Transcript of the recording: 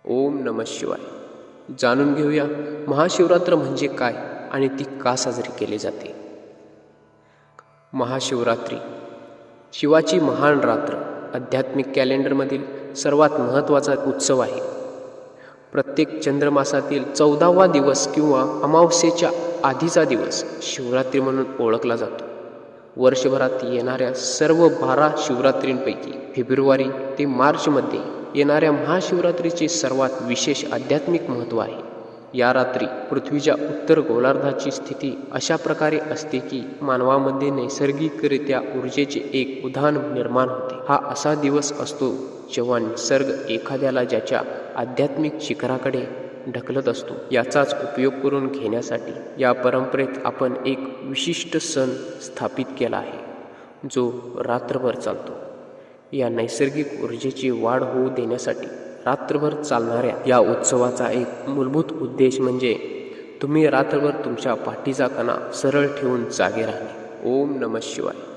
ओम नमः शिवाय. जाणून घेऊया महाशिवरात्र म्हणजे काय आणि ती का साजरी केली जाते. महाशिवरात्री शिवाची महान रात्र आध्यात्मिक कॅलेंडरमधील सर्वात महत्त्वाचा उत्सव आहे. प्रत्येक चंद्रमासातील 14वा दिवस किंवा अमावस्येच्या आधीचा दिवस शिवरात्री म्हणून ओळखला जातो. वर्षभरात येणाऱ्या सर्व 12 शिवरात्रींपैकी फेब्रुवारी ते मार्चमध्ये येणाऱ्या महाशिवरात्रीचे सर्वात विशेष आध्यात्मिक महत्त्व आहे. या रात्री पृथ्वीच्या उत्तर गोलार्धाची स्थिती अशा प्रकारे असते की मानवामध्ये नैसर्गिकरित्या ऊर्जेचे एक उधाण निर्माण होते. हा असा दिवस असतो जेव्हा निसर्ग एखाद्याला ज्याच्या आध्यात्मिक शिखराकडे ढकलत असतो. याचाच उपयोग करून घेण्यासाठी या परंपरेत आपण एक विशिष्ट सण स्थापित केला आहे जो रात्रभर चालतो. या नैसर्गिक ऊर्जेची वाढ होऊ देण्यासाठी रात्रभर चालणाऱ्या या उत्सवाचा एक मूलभूत उद्देश म्हणजे तुम्ही रात्रभर तुमच्या पाठीचा कणा सरळ ठेवून जागे राहणे. ओम नमः शिवाय.